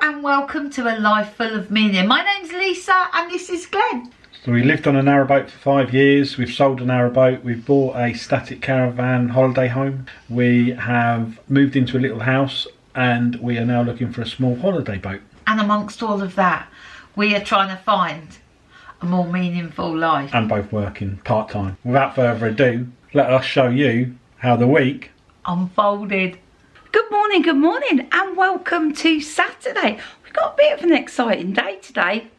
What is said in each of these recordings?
and welcome to a life full of meaning. My name's Lisa and this is Glenn. So we lived on a narrowboat for 5 years. We've sold a narrowboat. We've bought a static caravan holiday home. We have moved into a little house and we are now looking for a small holiday boat. And amongst all of that, we are trying to find a more meaningful life. And both working part-time. Without further ado, let us show you how the week unfolded. Good morning, and welcome to Saturday. We've got a bit of an exciting day today.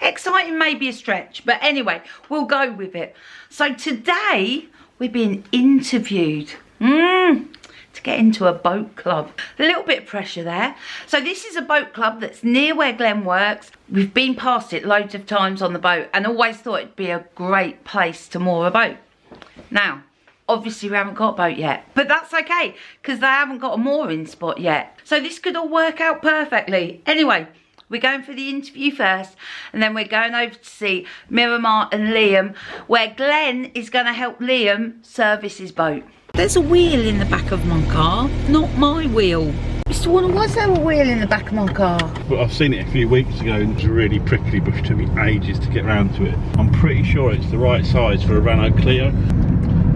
Exciting may be a stretch, but anyway, we'll go with it. So today, we're being interviewed to get into a boat club. A little bit of pressure there. So this is a boat club that's near where Glenn works. We've been past it loads of times on the boat and always thought it'd be a great place to moor a boat. Now, obviously we haven't got a boat yet, but that's okay because they haven't got a mooring spot yet. So this could all work out perfectly. Anyway, we're going for the interview first and then we're going over to see Mirimar and Liam, where Glenn is going to help Liam service his boat. There's a wheel in the back of my car, not my wheel. Mr. Warner, why is there a wheel in the back of my car? Well, I've seen it a few weeks ago and it's a really prickly bush. It took me ages to get round to it. I'm pretty sure it's the right size for a Renault Clio.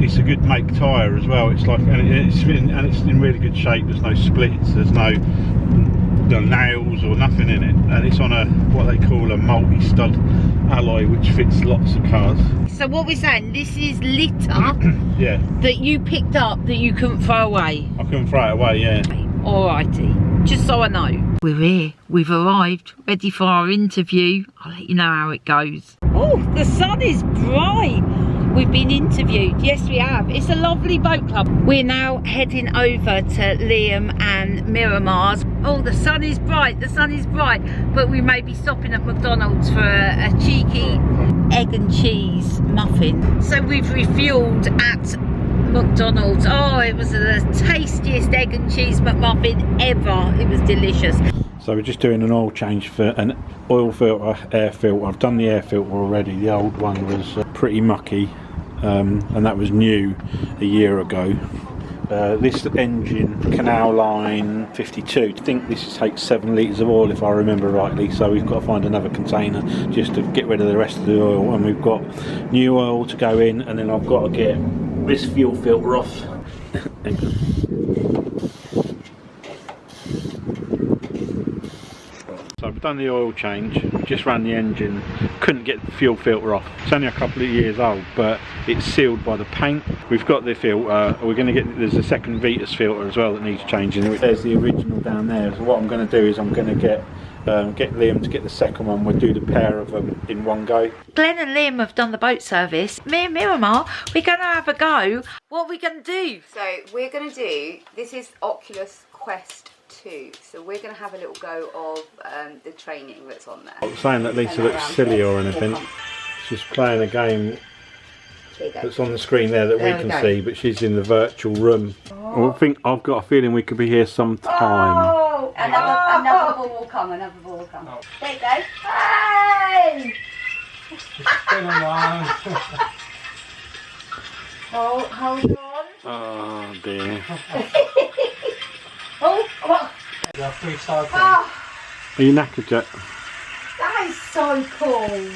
It's a good make tyre as well. It's like, and it's in really good shape. There's no splits, there's no nails or nothing in it, and it's on a what they call a multi-stud alloy, which fits lots of cars. So what we're saying, this is litter yeah, that you picked up that you couldn't throw away. I couldn't throw it away. Yeah. Alrighty, just so I know. We're here, we've arrived, ready for our interview. I'll let you know how it goes. Oh, the sun is bright. We've been interviewed, yes we have. It's a lovely boat club. We're now heading over to Liam and Mirimar's. Oh, the sun is bright, but we may be stopping at McDonald's for a cheeky egg and cheese muffin. So we've refueled at McDonald's. Oh, it was the tastiest egg and cheese McMuffin ever. It was delicious. So we're just doing an oil change for an oil filter, air filter. I've done the air filter already. The old one was pretty mucky, and that was new a year ago. This engine, Canal Line 52, I think this takes 7 litres of oil if I remember rightly, so we've got to find another container just to get rid of the rest of the oil, and we've got new oil to go in, and then I've got to get this fuel filter off. So I've done the oil change, just ran the engine, couldn't get the fuel filter off. It's only a couple of years old, but it's sealed by the paint. We've got the filter, we're going to get, there's a second Vitas filter as well that needs changing. There's the original down there, so what I'm going to do is I'm going to get Liam to get the second one. We'll do the pair of them in one go. Glenn and Liam have done the boat service. Me and Mirimar, we're going to have a go. What are we going to do? So we're going to do, this is Oculus Quest 2, so we're going to have a little go of the training that's on there. I'm not saying that Lisa looks silly or anything. She's playing a game that's on the screen there that we can see, but she's in the virtual room. I think I've got a feeling we could be here some time. Oh, another ball will come, There you go. Hey! It's been a while. Oh, hold on. Oh dear. Oh. You're freestyling. Oh, Are you knackered yet? that is so cool.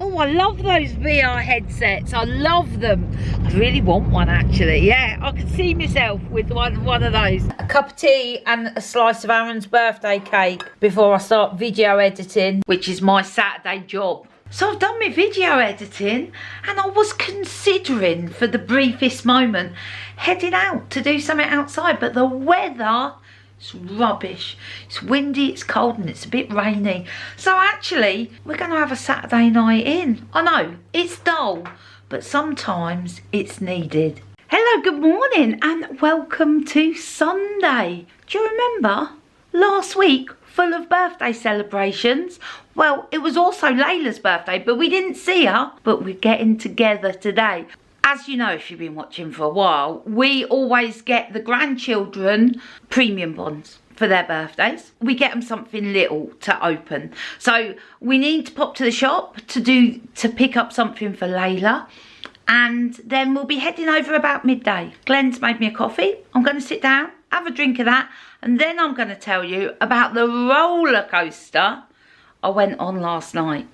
Oh, I love those VR headsets. I love them. I really want one actually. Yeah, I could see myself with one of those. A cup of tea and a slice of Aaron's birthday cake before I start video editing, which is my Saturday job. So I've done my video editing and I was considering for the briefest moment heading out to do something outside, but the weather is rubbish. It's windy, it's cold and it's a bit rainy. So actually we're going to have a Saturday night in. I know, it's dull, but sometimes it's needed. Hello, good morning and welcome to Sunday. Do you remember last week? Full of birthday celebrations. Well, it was also Layla's birthday, but we didn't see her, but we're getting together today. As you know, if you've been watching for a while, we always get the grandchildren premium bonds for their birthdays. We get them something little to open. So we need to pop to the shop to pick up something for Layla. And then we'll be heading over about midday. Glenn's made me a coffee. I'm going to sit down, have a drink of that, and then I'm going to tell you about the roller coaster I went on last night.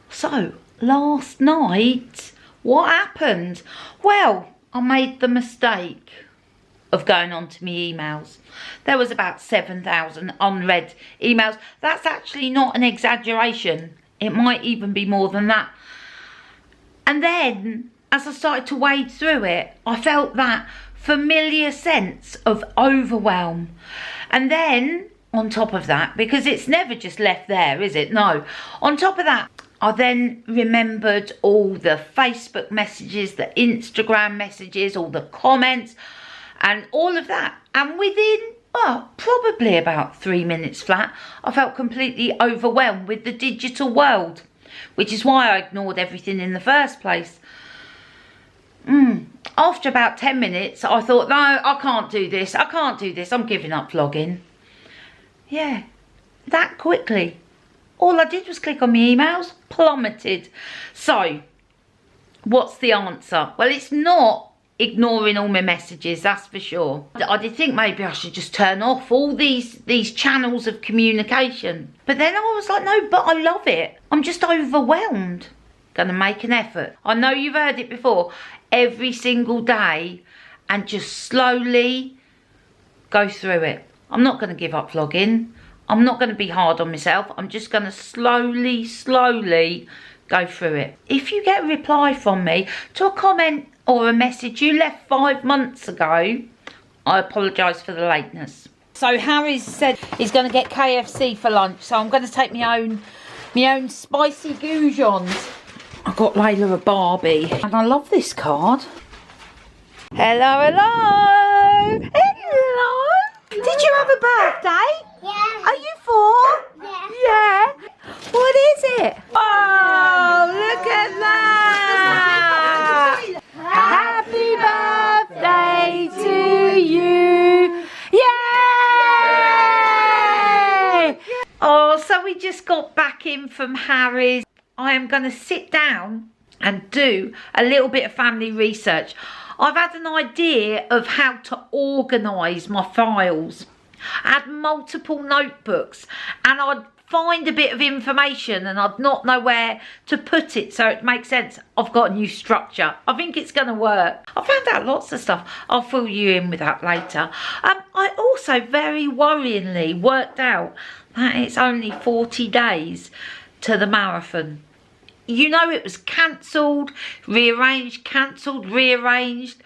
So, last night, what happened? Well, I made the mistake of going on to my emails. There was about 7,000 unread emails. That's actually not an exaggeration. It might even be more than that. And then, as I started to wade through it, I felt that familiar sense of overwhelm. And then, on top of that, because it's never just left there, is it? No. On top of that, I then remembered all the Facebook messages, the Instagram messages, all the comments, and all of that. And within, well, probably about 3 minutes flat, I felt completely overwhelmed with the digital world, which is why I ignored everything in the first place. After about 10 minutes, I thought, no, I can't do this. I can't do this. I'm giving up vlogging. Yeah, that quickly. All I did was click on my emails, plummeted. So, what's the answer? Well, it's not ignoring all my messages, that's for sure. I did think maybe I should just turn off all these channels of communication. But then I was like, no, but I love it. I'm just overwhelmed. Gonna make an effort. I know you've heard it before. Every single day, and just slowly go through it. I'm not gonna give up vlogging. I'm not going to be hard on myself. I'm just going to slowly go through it. If you get a reply from me to a comment or a message you left 5 months ago, I apologise for the lateness. So Harry's said he's going to get KFC for lunch, so I'm going to take my own spicy goujons. I got Layla a Barbie, and I love this card. Hello. Did you have a birthday? Yeah. Are you 4? Yeah. Yeah. What is it? Oh, look at that. Happy birthday to you. Yay! Oh, so we just got back in from Harry's. I am going to sit down and do a little bit of family research. I've had an idea of how to organise my files. I had multiple notebooks, and I'd find a bit of information and I'd not know where to put it, so it makes sense. I've got a new structure. I think it's going to work. I found out lots of stuff. I'll fill you in with that later. I also very worryingly worked out that it's only 40 days to the marathon. You know, it was cancelled, rearranged, cancelled, rearranged,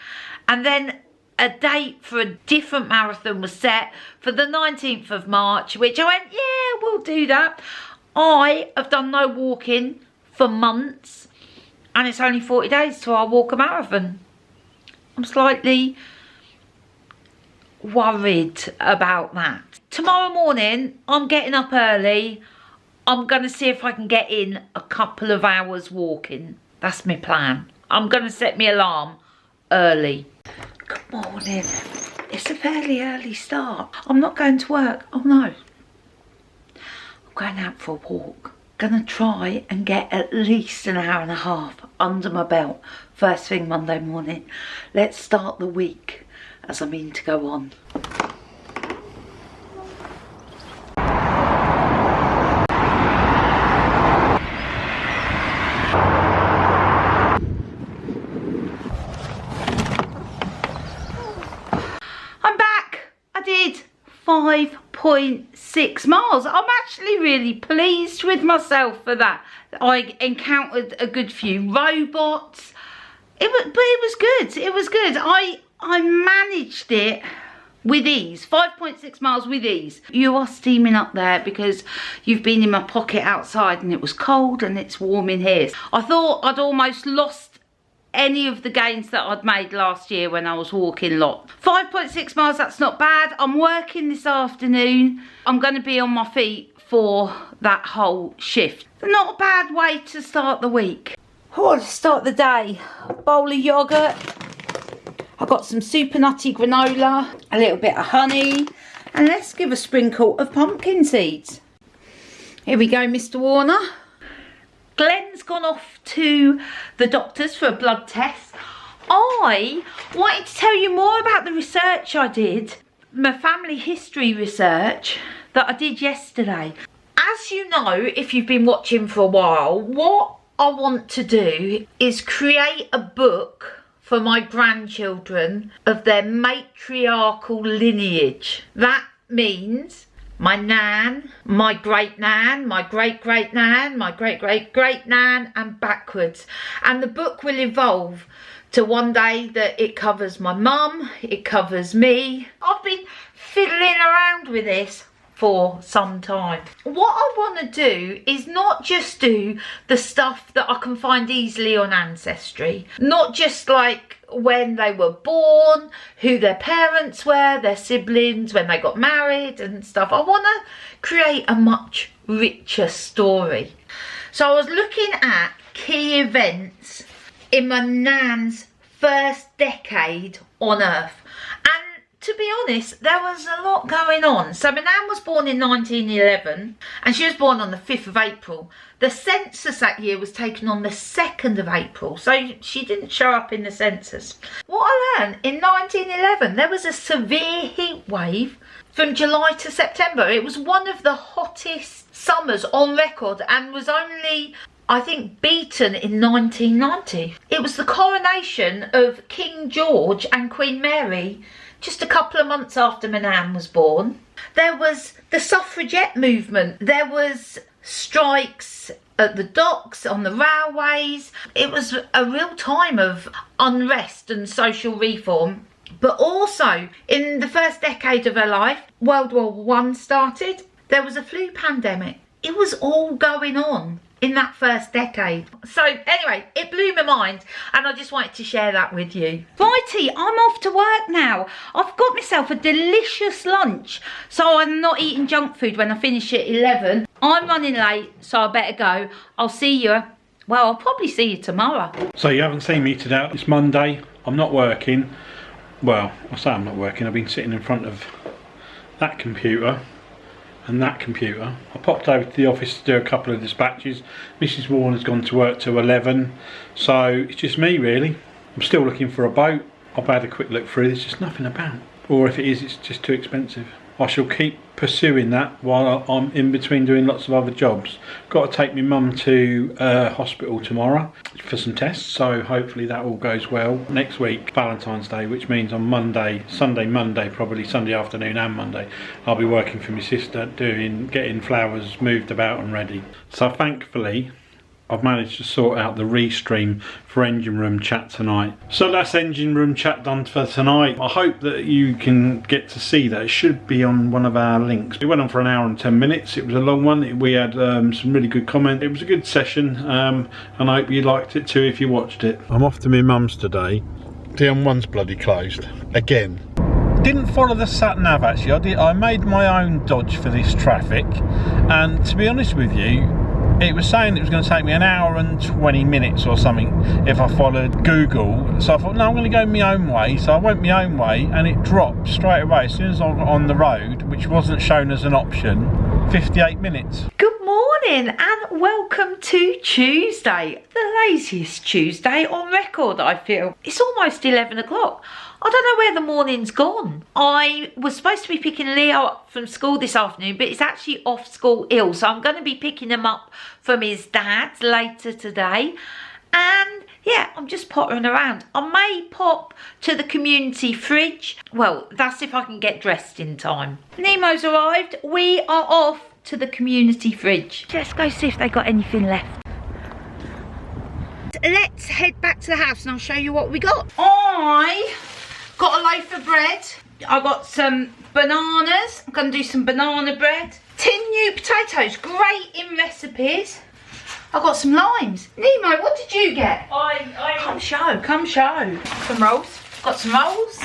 and then a date for a different marathon was set for the 19th of March, which I went, yeah, we'll do that. I have done no walking for months, and it's only 40 days till I walk a marathon. I'm slightly worried about that. Tomorrow morning, I'm getting up early. I'm going to see if I can get in a couple of hours walking. That's my plan. I'm going to set my alarm early. Good morning. It's a fairly early start. I'm not going to work. Oh no. I'm going out for a walk. Gonna try and get at least an hour and a half under my belt first thing Monday morning. Let's start the week as I mean to go on. I'm back. I did 5.6 miles. I'm actually really pleased with myself for that. I encountered a good few robots. But it was good. It was good. I managed it with ease. 5.6 miles with ease. You are steaming up there because you've been in my pocket outside and it was cold and it's warm in here. I thought I'd almost lost any of the gains that I'd made last year when I was walking a lot. 5.6 miles, that's not bad. I'm working this afternoon. I'm going to be on my feet for that whole shift. Not a bad way to start the week. Oh, to start the day. A bowl of yoghurt. I've got some super nutty granola, a little bit of honey, and let's give a sprinkle of pumpkin seeds. Here we go, Mr. Warner. Glenn's gone off to the doctor's for a blood test. I wanted to tell you more about the research I did my family history research that I did yesterday. As you know, if you've been watching for a while, what I want to do is create a book for my grandchildren of their matriarchal lineage. That means my nan, my great nan, my great great nan, my great great great nan, and backwards. And the book will evolve to one day that it covers my mum, it covers me. I've been fiddling around with this for some time. What I want to do is not just do the stuff that I can find easily on Ancestry, not just like when they were born, who their parents were, their siblings, when they got married and stuff. I want to create a much richer story. So I was looking at key events in my nan's first decade on Earth, and to be honest, there was a lot going on. So my nan was born in 1911 and she was born on the 5th of April. The census that year was taken on the 2nd of April, so she didn't show up in the census. What I learned, in 1911 there was a severe heat wave from July to September. It was one of the hottest summers on record and was only, I think, beaten in 1990. It was the coronation of King George and Queen Mary just a couple of months after my nan was born. There was the suffragette movement. There was strikes at the docks, on the railways. It was a real time of unrest and social reform. But also, in the first decade of her life, World War I started. There was a flu pandemic. It was all going on in that first decade. So anyway, it blew my mind and I just wanted to share that with you. Righty, I'm off to work now. I've got myself a delicious lunch, so I'm not eating junk food when I finish at 11. I'm running late, so I better go. I'll see you. Well, I'll probably see you tomorrow. So you haven't seen me today. It's Monday. I'm not working. Well, I say I'm not working. I've been sitting in front of that computer and that computer. I popped over to the office to do a couple of dispatches. Mrs. Warner's gone to work till 11, so it's just me really. I'm still looking for a boat. I've had a quick look through, there's just nothing about. Or if it is, it's just too expensive. I shall keep pursuing that while I'm in between doing lots of other jobs. Got to take my mum to hospital tomorrow for some tests, so hopefully that all goes well. Next week, Valentine's Day, which means on Monday, Monday, probably Sunday afternoon and Monday, I'll be working for my sister getting flowers moved about and ready. So thankfully, I've managed to sort out the restream for Engine Room Chat tonight. So that's Engine Room Chat done for tonight. I hope that you can get to see that. It should be on one of our links. It went on for an hour and 10 minutes. It was a long one. We had some really good comments. It was a good session, and I hope you liked it too if you watched it. I'm off to my mum's today. The M1's bloody closed again. Didn't follow the sat nav actually. I made my own dodge for this traffic, and to be honest with you, it was saying it was going to take me an hour and 20 minutes or something if I followed Google. So I thought, no, I'm going to go my own way. So I went my own way and it dropped straight away. As soon as I got on the road, which wasn't shown as an option, 58 minutes. Good morning and welcome to Tuesday. The laziest Tuesday on record, I feel. It's almost 11 o'clock. I don't know where the morning's gone. I was supposed to be picking Leo up from school this afternoon, but it's actually off school ill. So I'm going to be picking him up from his dad's later today. And yeah, I'm just pottering around. I may pop to the community fridge. Well, that's if I can get dressed in time. Nemo's arrived. We are off to the community fridge. Let's go see if they got anything left. Let's head back to the house and I'll show you what we got. I got a loaf of bread. I got some bananas. I'm going to do some banana bread. Tin new potatoes, great in recipes. I got some limes. Nemo, what did you get? Come show, come show. Some rolls. Got some rolls,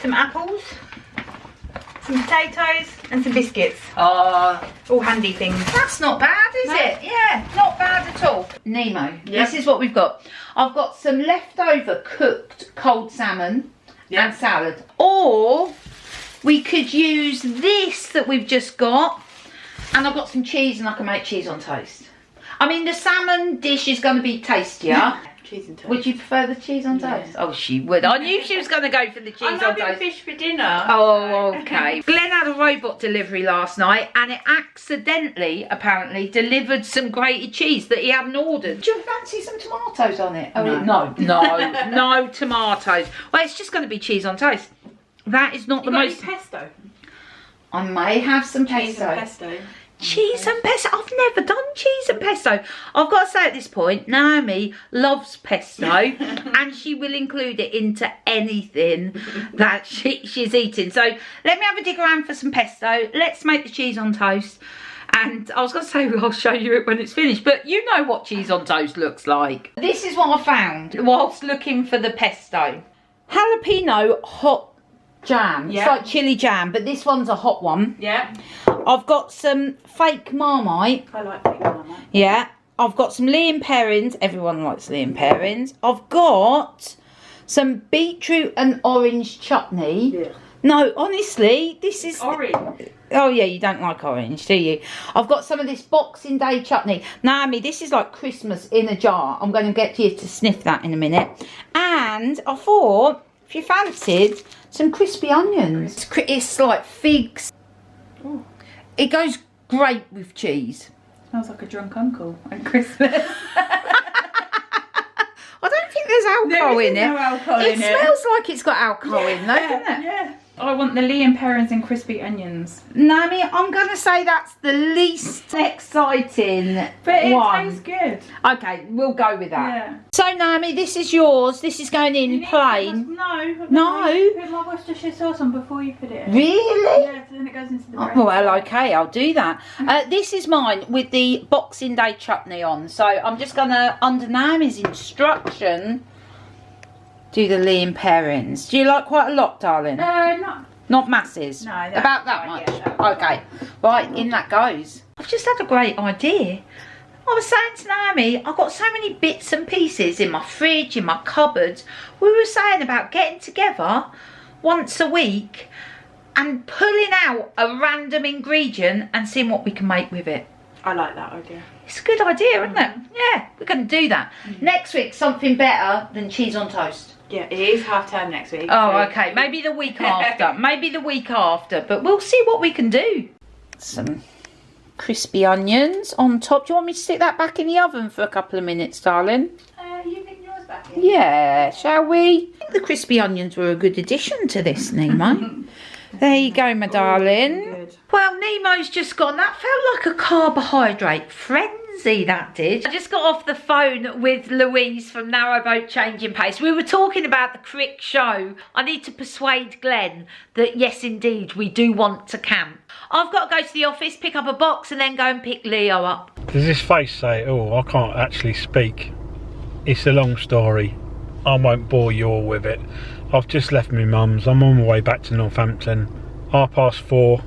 some apples, some potatoes and some biscuits. All handy things. That's not bad, is it? Yeah, not bad at all. Nemo, This is what we've got. I've got some leftover cooked cold salmon and salad. Or we could use this that we've just got, and I've got some cheese and I can make cheese on toast. I mean, the salmon dish is going to be tastier. Cheese and toast. Would you prefer the cheese on toast? Oh, she would. I knew she was going to go for the cheese I'm on having toast. fish for dinner. Oh, okay. Glenn had a robot delivery last night and it accidentally, apparently, delivered some grated cheese that he hadn't ordered. Do you fancy some tomatoes on it? No. No tomatoes. Well, it's just going to be cheese on toast. That is not You the got most... any pesto? I may have some Cheese pesto. and pesto. Cheese and pesto. I've never done cheese and pesto. I've got to say at this point, Naomi loves pesto and she will include it into anything that she's eating. So let me have a dig around for some pesto. Let's make the cheese on toast. And I was going to say I'll show you it when it's finished, but you know what cheese on toast looks like. This is what I found whilst looking for the pesto. Jalapeno hot jam. Yeah. It's like chili jam, but this one's a hot one. Yeah. I've got some fake Marmite. I like big Marmite. Yeah. I've got some Liam Perrins. Everyone likes Liam Perrins. I've got some beetroot and orange chutney. Yeah. No, honestly, this is... Orange. Oh, yeah, you don't like orange, do you? I've got some of this Boxing Day chutney. Naomi, this is like Christmas in a jar. I'm going to get you to sniff that in a minute. And I thought, if you fancied, some crispy onions. It's like figs. Ooh. It goes great with cheese. Smells like a drunk uncle at Christmas. I don't think there's alcohol in it. No alcohol It in it. smells like it's got alcohol in though, doesn't it? Yeah. I want the Liam Perrins and crispy onions. Naomi, I'm going to say that's the least exciting But it one. tastes good. Okay, we'll go with that. Yeah. So Naomi, this is yours. This is going in plain. No. No? Put my Worcestershire sauce on before you put it in. Really? Yeah, so then it goes into the Oh, bread. well, okay, I'll do that. This is mine with the Boxing Day chutney on. So I'm just going to, under Naomi's instruction, do the Liam Perrins. Do you like quite a lot, darling? Not masses? No, that's about that right, much? yeah, that's Okay, right, in that goes. I've just had a great idea. I was saying to Naomi, I've got so many bits and pieces in my fridge, in my cupboards. We were saying about getting together once a week and pulling out a random ingredient and seeing what we can make with it. I like that idea. It's a good idea, isn't it? Yeah, we're going to do that. Next week, something better than cheese on toast. Yeah, it is half term next week. Oh, so- okay. Maybe the week after. Maybe the week after. But we'll see what we can do. Some crispy onions on top. Do you want me to stick that back in the oven for a couple of minutes, darling? You think yours back in? Yeah, shall we? I think the crispy onions were a good addition to this, Nemo. There you go, my darling. Good. Well, Nemo's just gone. That felt like a carbohydrate frenzy, that did. I just got off the phone with Louise from Narrowboat Changing Pace. We were talking about the Crick show. I need to persuade Glenn that yes, indeed, we do want to camp. I've got to go to the office, pick up a box and then go and pick Leo up. Does this face say, oh, I can't actually speak? It's a long story. I won't bore you all with it. I've just left my mum's. I'm on my way back to Northampton. 4:30,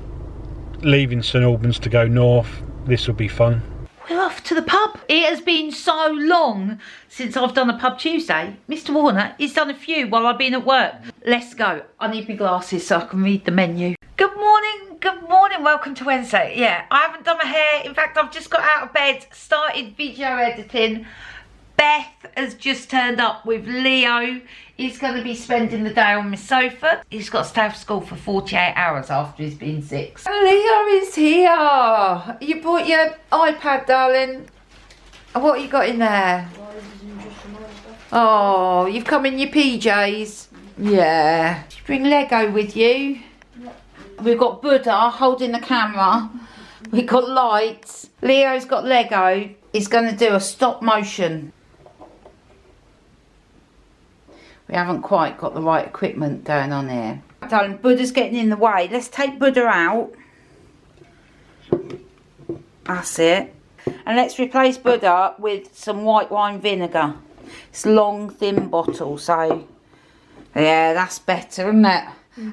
leaving St Albans to go north. This will be fun. We're off to the pub. It has been so long since I've done a pub Tuesday. Mr Warner, he's done a few while I've been at work. Let's go. I need my glasses so I can read the menu. Good morning, welcome to Wednesday. Yeah, I haven't done my hair. In fact, I've just got out of bed, started video editing. Beth has just turned up with Leo. He's going to be spending the day on my sofa. He's got to stay off school for 48 hours after he's been 6. Leo is here. You brought your iPad, darling. What have you got in there? Oh, you've come in your PJs. Yeah. Did you bring Lego with you? We've got Buddha holding the camera. We've got lights. Leo's got Lego. He's going to do a stop motion. We haven't quite got the right equipment going on here. Darling, Buddha's getting in the way. Let's take Buddha out. That's it. And let's replace Buddha with some white wine vinegar. It's a long, thin bottle, so... yeah, that's better, isn't it?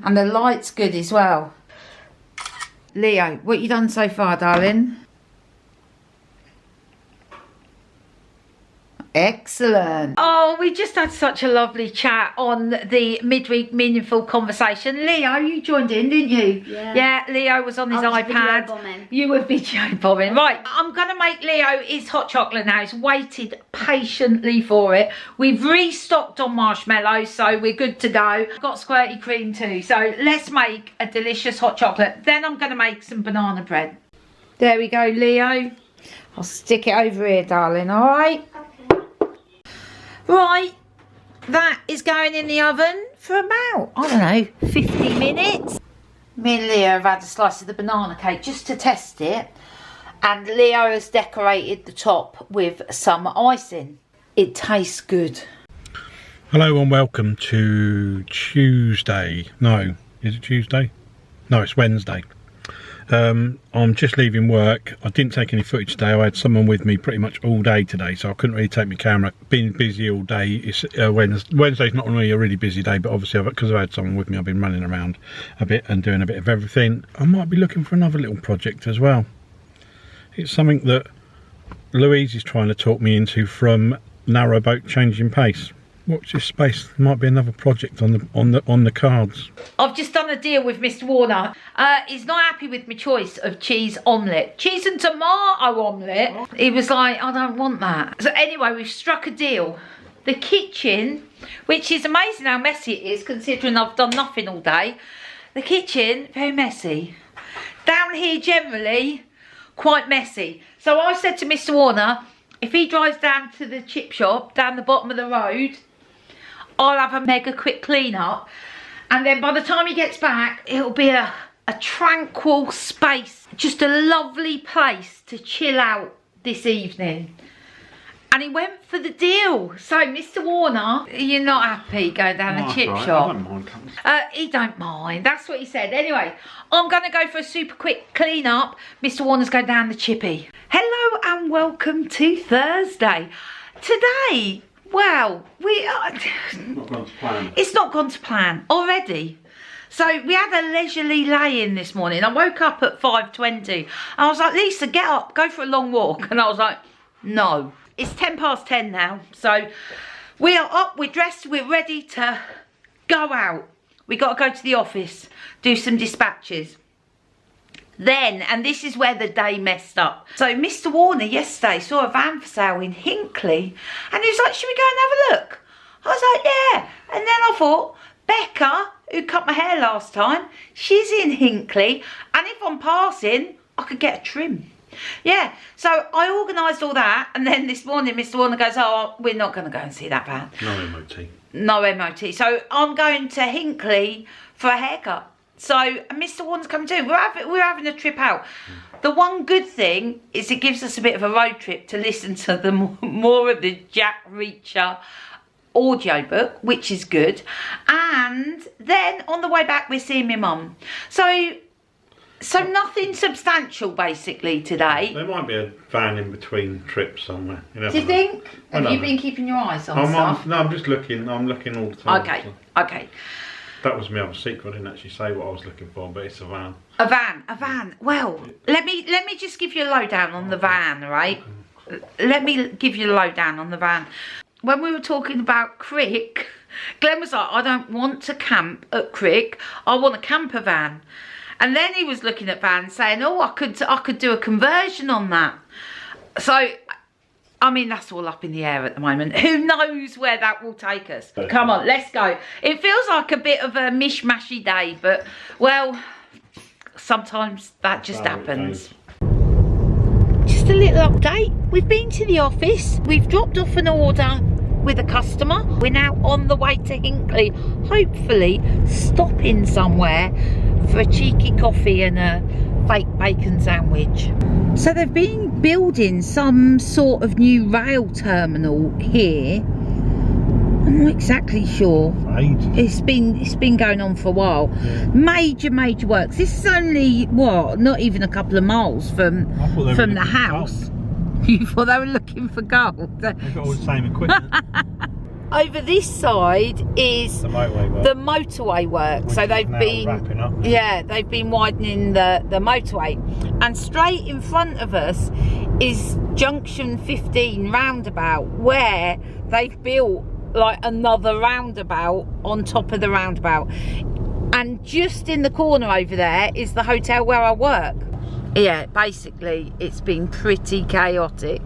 And the light's good as well. Leo, what you done so far, darling? Excellent. Oh, we just had such a lovely chat on the midweek meaningful conversation. Leo, you joined in, didn't you? Yeah. Yeah, Leo was on his I was iPad. video bombing. You were video bombing. Right, I'm going to make Leo his hot chocolate now. He's waited patiently for it. We've restocked on marshmallows, so we're good to go. I've got squirty cream too. So let's make a delicious hot chocolate. Then I'm going to make some banana bread. There we go, Leo. I'll stick it over here, darling, all right? Right, that is going in the oven for about, I don't know, 50 minutes. Me and Leo have had a slice of the banana cake just to test it. And Leo has decorated the top with some icing. It tastes good. Hello and welcome to Tuesday. No, is it Tuesday? No, it's Wednesday. I'm just leaving work. I didn't take any footage today. I had someone with me pretty much all day today, so I couldn't really take my camera. Been busy all day. It's Wednesday's not really a really busy day, but obviously because I've had someone with me, I've been running around a bit and doing a bit of everything. I might be looking for another little project as well. It's something that Louise is trying to talk me into from narrowboat changing pace. Watch this space. There might be another project on the cards. I've just done a deal with Mr. Warner. He's not happy with my choice of cheese omelette. Cheese and tomato omelette. He was like, I don't want that. So anyway, we've struck a deal. The kitchen, which is amazing how messy it is considering I've done nothing all day. The kitchen, very messy. Down here generally, quite messy. So I said to Mr. Warner, if he drives down to the chip shop, down the bottom of the road, I'll have a mega quick clean up, and then by the time he gets back it'll be a tranquil space, just a lovely place to chill out this evening. And he went for the deal. So Mr. Warner, you're not happy going down the chip shop? I don't mind. He don't mind, that's what he said. Anyway, I'm gonna go for a super quick clean up. Mr. Warner's going down the chippy. Hello and welcome to Thursday. Today, well, we are... Not gone to plan. It's not gone to plan already. So we had a leisurely lay-in this morning. I woke up at 5:20. I was like, Lisa, get up, go for a long walk. And I was like, no. It's 10:10 now. So we are up, we're dressed, we're ready to go out. We got to go to the office, do some dispatches. Then, and this is where the day messed up. So Mr. Warner yesterday saw a van for sale in Hinckley, and he was like, should we go and have a look? I was like, yeah. And then I thought, Becca, who cut my hair last time, she's in Hinckley, and if I'm passing, I could get a trim. Yeah, so I organised all that, and then this morning Mr. Warner goes, oh, we're not going to go and see that van. No MOT. No MOT. So I'm going to Hinckley for a haircut. So Mr. Warner's coming too. We're having a trip out. The one good thing is it gives us a bit of a road trip to listen to the more of the Jack Reacher audiobook, which is good. And then on the way back we're seeing my mum. So nothing substantial basically today. There might be a van in between trips somewhere. You never Do you know. think? Have you know. been keeping your eyes on stuff? No, I'm just looking. I'm looking all the time. Okay, So. okay. That was my other secret. I didn't actually say what I was looking for, but it's a van. A van. Well, let me just give you a lowdown on the van, right? Let me give you a lowdown on the van. When we were talking about Crick, Glenn was like, I don't want to camp at Crick. I want a camper van. And then he was looking at vans saying, oh, I could do a conversion on that. So, I mean, that's all up in the air at the moment. Who knows where that will take us? Come on, let's go. It feels like a bit of a mishmashy day, but, well, sometimes that just happens. Just a little update. We've been to the office. We've dropped off an order with a customer. We're now on the way to Hinckley, hopefully stopping somewhere for a cheeky coffee and a fake bacon sandwich. So they've been building some sort of new rail terminal here. I'm not exactly sure. It's been going on for a while. Yeah. Major works. This is only what, not even a couple of miles from the house. You thought they were looking for gold? They've got all the same equipment. over this side is The motorway work. the motorway work. Which So is they've now been wrapping up now. yeah, they've been widening the motorway, and straight in front of us is junction 15 roundabout, where they've built like another roundabout on top of the roundabout, and just in the corner over there is the hotel where I work. Yeah, basically it's been pretty chaotic.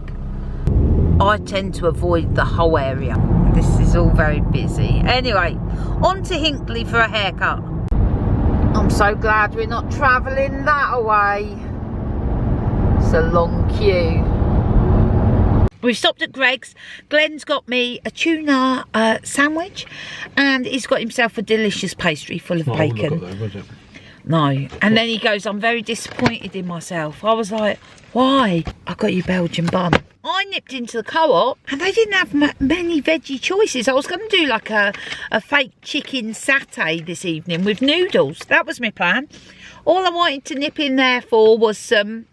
I tend to avoid the whole area. This is all very busy. Anyway, on to Hinckley for a haircut. I'm so glad we're not travelling that way. It's a long queue. We've stopped at Greg's. Glenn's got me a tuna sandwich, and he's got himself a delicious pastry full of bacon. Look at that, was it? No. And then he goes, I'm very disappointed in myself. I was like, why? I got you Belgian bun. I nipped into the co-op and they didn't have many veggie choices. I was going to do like a fake chicken satay this evening with noodles. That was my plan. All I wanted to nip in there for was some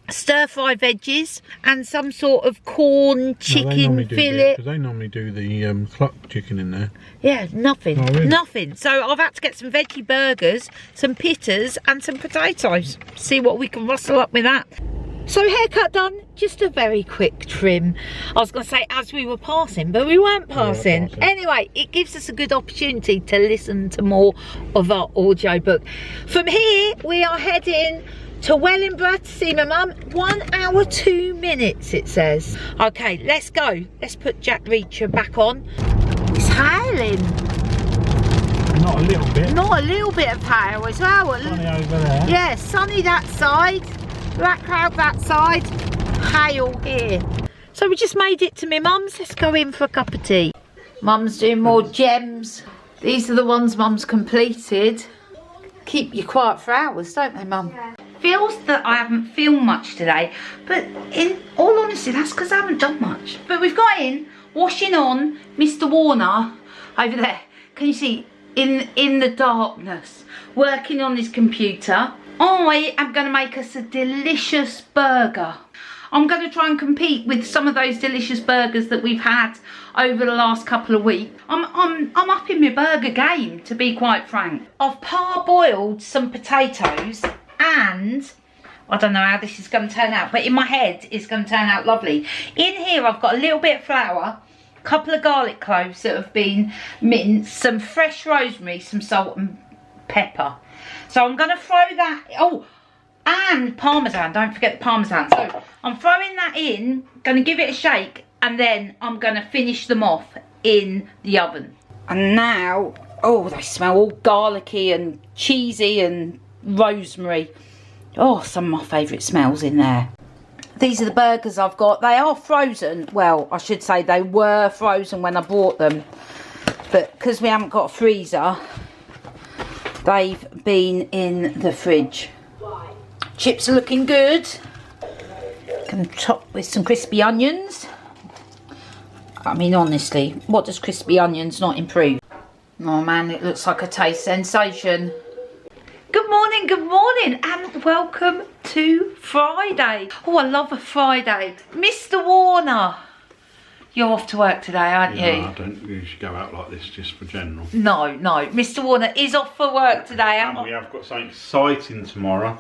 stir-fry veggies and some sort of corn chicken fillet. Because they normally do the cluck chicken in there. Yeah, nothing. Oh, really? Nothing. So I've had to get some veggie burgers, some pittas and some potatoes. See what we can rustle up with that. So haircut done, just a very quick trim. I was going to say as we were passing, but we weren't passing. Anyway, it gives us a good opportunity to listen to more of our audio book. From here, we are heading to Wellingborough to see my mum. 1 hour 2 minutes it says. Okay, let's go. Let's put Jack Reacher back on. It's hailing. Not a little bit. Not a little bit of hail as well. Sunny over there. Yeah, sunny that side, black cloud that side, hail here. So we just made it to my mum's. Let's go in for a cup of tea. Mum's doing more gems. These are the ones mum's completed. Keep you quiet for hours, don't they, mum? Yeah. Feels that I haven't filmed much today, but in all honesty, that's because I haven't done much. But we've got in, washing on Mr. Warner over there. Can you see? In the darkness, working on his computer. I am going to make us a delicious burger. I'm going to try and compete with some of those delicious burgers that we've had over the last couple of weeks. I'm upping my burger game, to be quite frank. I've parboiled some potatoes, and I don't know how this is going to turn out, but in my head it's going to turn out lovely. In here I've got a little bit of flour, couple of garlic cloves that have been minced, some fresh rosemary, some salt and pepper. So I'm going to throw that, oh, and parmesan, don't forget the parmesan. So I'm throwing that in, going to give it a shake, and then I'm going to finish them off in the oven. And now, oh, they smell all garlicky and cheesy and rosemary. Oh, some of my favourite smells in there. These are the burgers I've got. They are frozen. Well, I should say they were frozen when I bought them. But because we haven't got a freezer, they've been in the fridge. Chips are looking good. Can top with some crispy onions. I mean, honestly, what does crispy onions not improve? Oh man, it looks like a taste sensation. Good morning, and welcome to Friday. Oh, I love a Friday. Mr. Warner, you're off to work today, aren't you? No, I don't usually go out like this just for general. No, Mr. Warner is off for work today. And we have got something exciting tomorrow.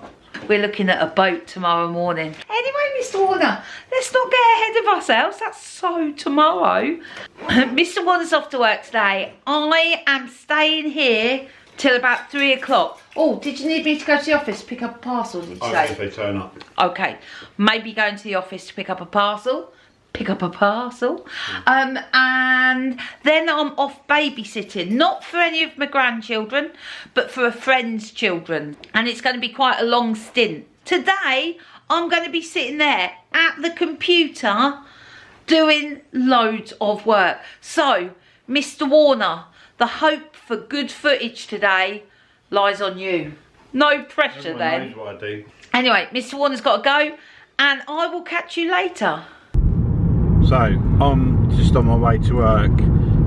We're looking at a boat tomorrow morning. Anyway, Mr. Warner, let's not get ahead of ourselves. That's so tomorrow. Mr. Warner's off to work today. I am staying here till about 3 o'clock. Oh, did you need me to go to the office to pick up a parcel, did you say? If they turn up. Okay, maybe going to the office to pick up a parcel. And then I'm off babysitting, not for any of my grandchildren, but for a friend's children, and it's going to be quite a long stint. Today I'm going to be sitting there at the computer doing loads of work. So Mr. Warner, the hope for good footage today lies on you. No pressure. Everyone then knows what I do. Anyway, Mr. Warner's got to go, and I will catch you later. So, I'm just on my way to work.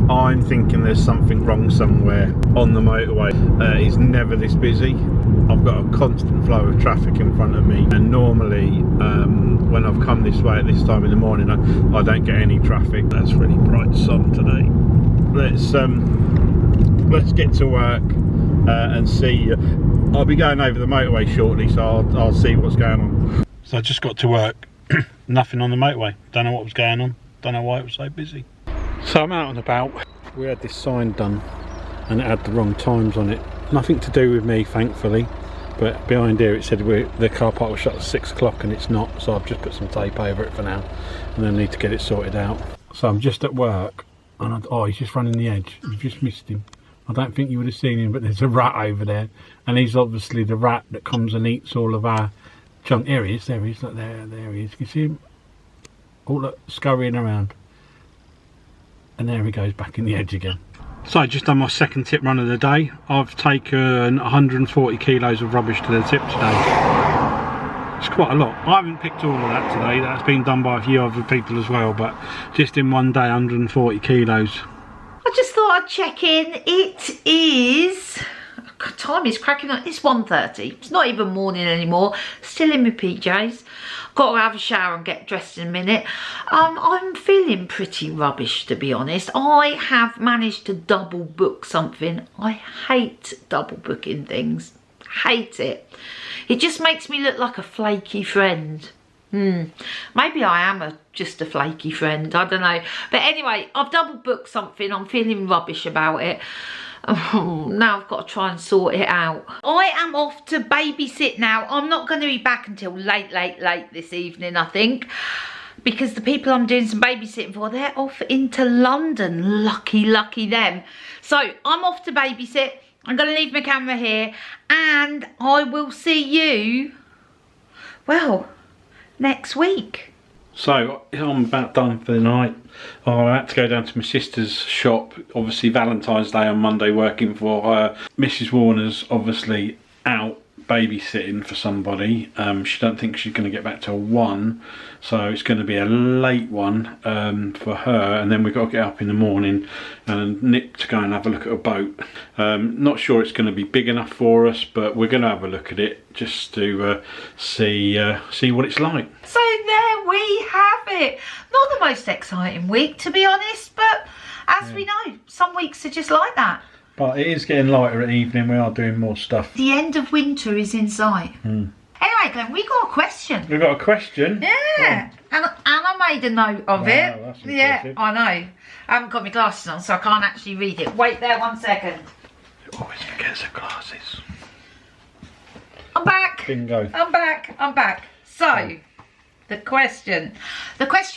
I'm thinking there's something wrong somewhere on the motorway. It's never this busy. I've got a constant flow of traffic in front of me, and normally when I've come this way at this time in the morning I don't get any traffic. That's really bright sun today. let's get to work and see. I'll be going over the motorway shortly, so I'll see what's going on. So I just got to work. Nothing on the motorway. Don't know what was going on. Don't know why it was so busy. So I'm out and about. We had this sign done and it had the wrong times on it. Nothing to do with me, thankfully. But behind here it said the car park was shut at 6 o'clock and it's not. So I've just put some tape over it for now. And I need to get it sorted out. So I'm just at work. And oh, he's just running the edge. You've just missed him. I don't think you would have seen him, but there's a rat over there. And he's obviously the rat that comes and eats all of our junk. There he is, look, there he is. Can you see him? Oh, look, scurrying around. And there he goes, back in the edge again. So I just done my second tip run of the day. I've taken 140 kilos of rubbish to the tip today. It's quite a lot. I haven't picked all of that today. That's been done by a few other people as well, but just in one day, 140 kilos. I just thought I'd check in. It is... time is cracking on. It's 1:30. It's not even morning anymore. Still in my PJs. Got to have a shower and get dressed in a minute. I'm feeling pretty rubbish, to be honest. I have managed to double book something. I hate double booking things. Hate it. It just makes me look like a flaky friend. Maybe I am just a flaky friend. I don't know. But anyway, I've double booked something. I'm feeling rubbish about it. Now I've got to try and sort it out. I am off to babysit now. I'm not going to be back until late this evening, I think, because the people I'm doing some babysitting for, they're off into London. Lucky them. So I'm off to babysit. I'm going to leave my camera here and I will see you, well, next week. So I'm about done for the night. I had to go down to my sister's shop. Obviously Valentine's Day on Monday, working for her. Mrs. Warner's obviously out babysitting for somebody. She don't think she's going to get back till 1, so it's going to be a late one for her. And then we've got to get up in the morning and nip to go and have a look at a boat. Not sure it's going to be big enough for us, but we're going to have a look at it just to see what it's like. So there we have it. Not the most exciting week, to be honest, but as we know, some weeks are just like that. But it is getting lighter at evening. We are doing more stuff. The end of winter is in sight. Anyway, Glenn, we got a question. We've got a question. Yeah, and I made a note of it. That's yeah, impressive. I know. I haven't got my glasses on, so I can't actually read it. Wait there 1 second. Always forgets her glasses. I'm back. Bingo. I'm back. So, the question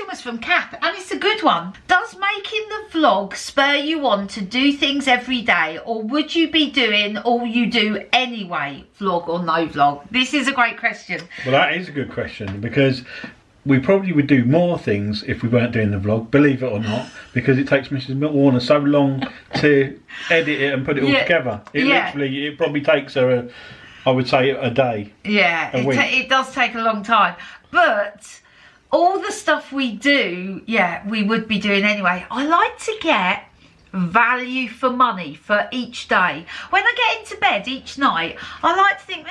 was from Kath, and it's a good one. Does making the vlog spur you on to do things every day, or would you be doing all you do anyway, vlog or no vlog? This is a great question. Well, that is a good question, because we probably would do more things if we weren't doing the vlog, believe it or not, because it takes Mrs. Warner so long to edit it and put it all together. It probably takes her I would say a day. Yeah, it does take a long time. But all the stuff we do, yeah, we would be doing anyway. I like to get value for money for each day. When I get into bed each night, I like to think,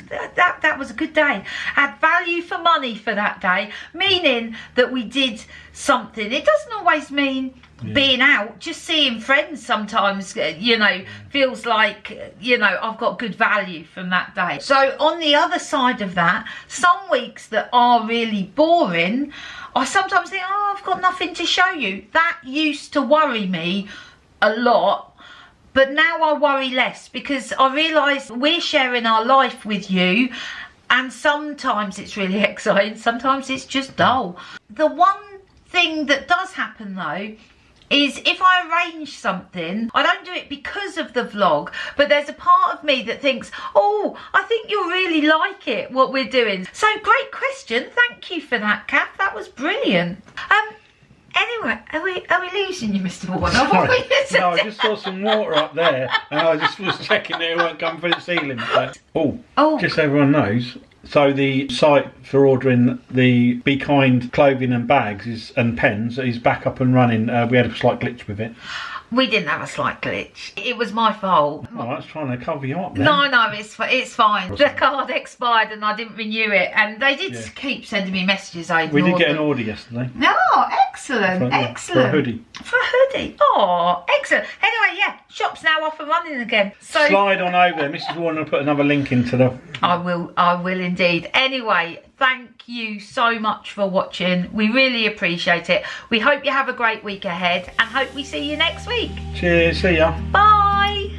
that was a good day. Add value for money for that day, meaning that we did something. It doesn't always mean being out, just seeing friends sometimes, you know, feels like, you know, I've got good value from that day. So on the other side of that, some weeks that are really boring, I sometimes think, oh, I've got nothing to show you. That used to worry me a lot, but now I worry less, because I realise we're sharing our life with you, and sometimes it's really exciting, sometimes it's just dull. The one thing that does happen though is if I arrange something, I don't do it because of the vlog, but there's a part of me that thinks, oh, I think you'll really like it, what we're doing. So great question, thank you for that, Kath, that was brilliant. Anyway, are we losing you, Mr. Warner? No, I just saw some water up there, and I just was checking that it won't come through the ceiling. But, just so everyone knows, so the site for ordering the Be Kind clothing and bags and pens is back up and running. We had a slight glitch with it. We didn't have a slight glitch. It was my fault. Oh, that's trying to cover you up then. No, it's fine. The card expired and I didn't renew it, and they did keep sending me messages. We did get an order yesterday. Oh, excellent, excellent. For a hoodie. For a hoodie. Oh, excellent. Anyway, yeah, shop's now off and running again. So slide on over there. Mrs. Warner will put another link into the... I will indeed. Anyway, thank you so much for watching. We really appreciate it. We hope you have a great week ahead and hope we see you next week. Cheers, see ya. Bye.